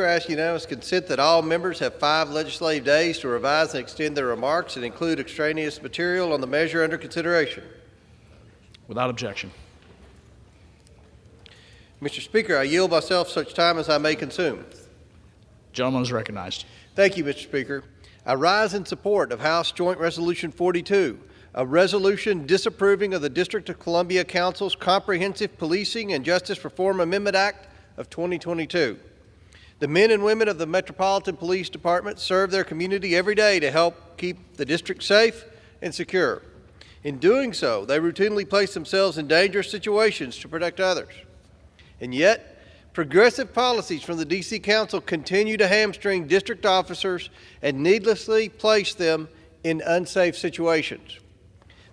I ask unanimous consent that all members have 5 legislative days to revise and extend their remarks and include extraneous material on the measure under consideration. Without objection. Mr. Speaker, I yield myself such time as I may consume. Gentleman is recognized. Thank you, Mr. Speaker. I rise in support of House Joint Resolution 42, a resolution disapproving of the District of Columbia Council's Comprehensive Policing and Justice Reform Amendment Act of 2022. The men and women of the Metropolitan Police Department serve their community every day to help keep the district safe and secure. In doing so, they routinely place themselves in dangerous situations to protect others. And yet, progressive policies from the D.C. Council continue to hamstring district officers and needlessly place them in unsafe situations.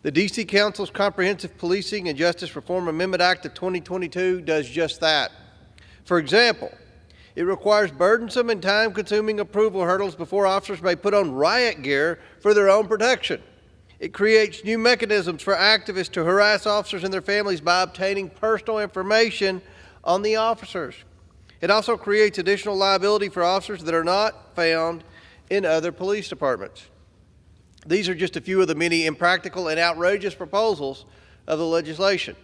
The D.C. Council's Comprehensive Policing and Justice Reform Amendment Act of 2022 does just that. For example, it requires burdensome and time-consuming approval hurdles before officers may put on riot gear for their own protection. It creates new mechanisms for activists to harass officers and their families by obtaining personal information on the officers. It also creates additional liability for officers that are not found in other police departments. These are just a few of the many impractical and outrageous proposals of the legislation.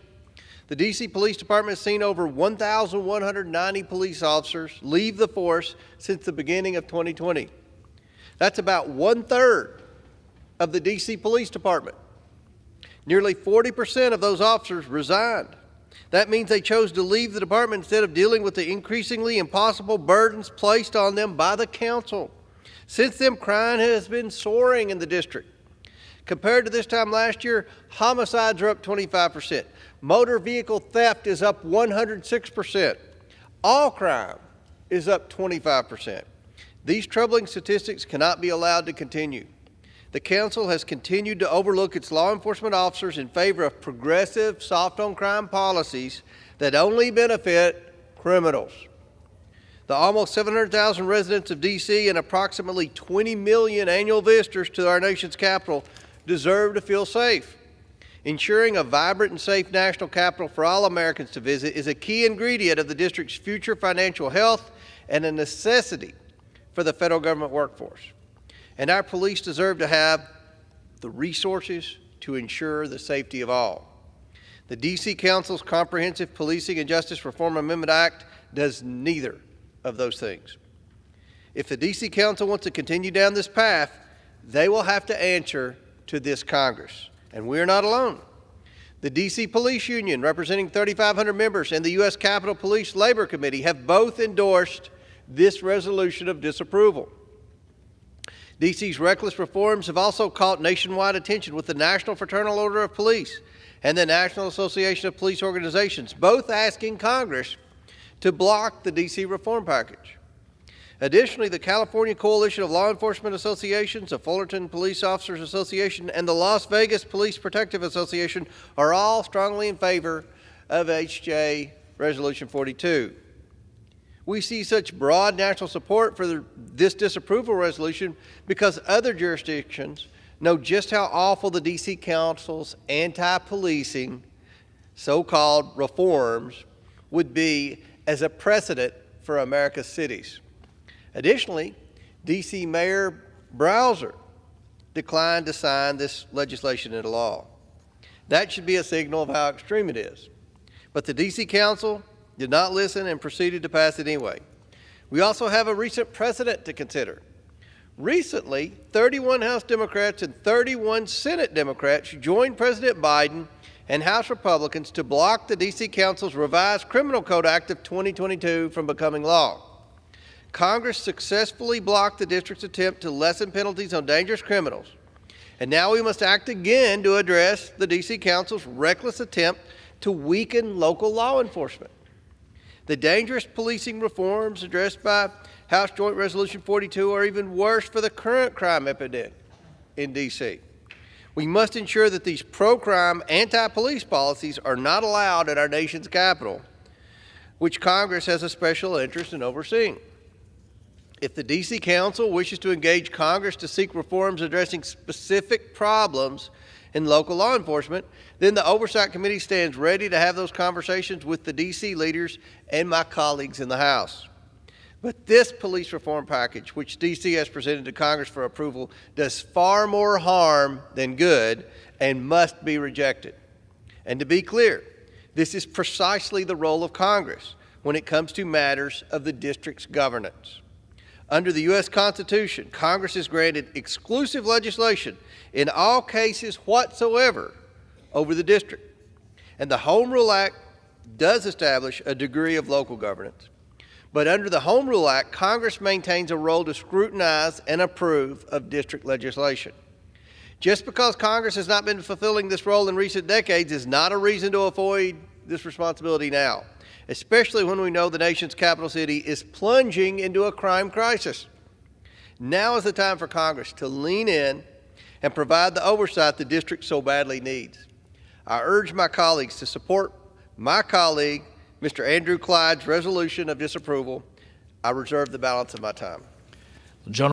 The D.C. Police Department has seen over 1,190 police officers leave the force since the beginning of 2020. That's about 1/3 of the D.C. Police Department. Nearly 40% of those officers resigned. That means they chose to leave the department instead of dealing with the increasingly impossible burdens placed on them by the council. Since then, crime has been soaring in the district. Compared to this time last year, homicides are up 25%. Motor vehicle theft is up 106%. All crime is up 25%. These troubling statistics cannot be allowed to continue. The council has continued to overlook its law enforcement officers in favor of progressive, soft-on-crime policies that only benefit criminals. The almost 700,000 residents of D.C. and approximately 20 million annual visitors to our nation's capital deserve to feel safe. Ensuring a vibrant and safe national capital for all Americans to visit is a key ingredient of the district's future financial health and a necessity for the federal government workforce. And our police deserve to have the resources to ensure the safety of all. The D.C. Council's Comprehensive Policing and Justice Reform Amendment Act does neither of those things. If the D.C. Council wants to continue down this path, they will have to answer to this Congress. And we're not alone. The D.C. Police Union, representing 3,500 members, and the U.S. Capitol Police Labor Committee have both endorsed this resolution of disapproval. D.C.'s reckless reforms have also caught nationwide attention with the National Fraternal Order of Police and the National Association of Police Organizations, both asking Congress to block the D.C. reform package. Additionally, the California Coalition of Law Enforcement Associations, the Fullerton Police Officers Association, and the Las Vegas Police Protective Association are all strongly in favor of H.J. Resolution 42. We see such broad national support for this disapproval resolution because other jurisdictions know just how awful the D.C. Council's anti-policing so-called reforms would be as a precedent for America's cities. Additionally, D.C. Mayor Bowser declined to sign this legislation into law. That should be a signal of how extreme it is. But the D.C. Council did not listen and proceeded to pass it anyway. We also have a recent precedent to consider. Recently, 31 House Democrats and 31 Senate Democrats joined President Biden and House Republicans to block the D.C. Council's revised Criminal Code Act of 2022 from becoming law. Congress successfully blocked the district's attempt to lessen penalties on dangerous criminals. And now we must act again to address the D.C. Council's reckless attempt to weaken local law enforcement. The dangerous policing reforms addressed by House Joint Resolution 42 are even worse for the current crime epidemic in D.C. We must ensure that these pro-crime, anti-police policies are not allowed at our nation's capital, which Congress has a special interest in overseeing. If the D.C. Council wishes to engage Congress to seek reforms addressing specific problems in local law enforcement, then the Oversight Committee stands ready to have those conversations with the D.C. leaders and my colleagues in the House. But this police reform package, which DC has presented to Congress for approval, does far more harm than good and must be rejected. And to be clear, this is precisely the role of Congress when it comes to matters of the district's governance. Under the U.S. Constitution, Congress is granted exclusive legislation in all cases whatsoever over the district. And the Home Rule Act does establish a degree of local governance. But under the Home Rule Act, Congress maintains a role to scrutinize and approve of district legislation. Just because Congress has not been fulfilling this role in recent decades is not a reason to avoid this responsibility now, especially when we know the nation's capital city is plunging into a crime crisis. Now is the time for Congress to lean in and provide the oversight the district so badly needs. I urge my colleagues to support my colleague, Mr. Andrew Clyde's resolution of disapproval. I reserve the balance of my time. The gentleman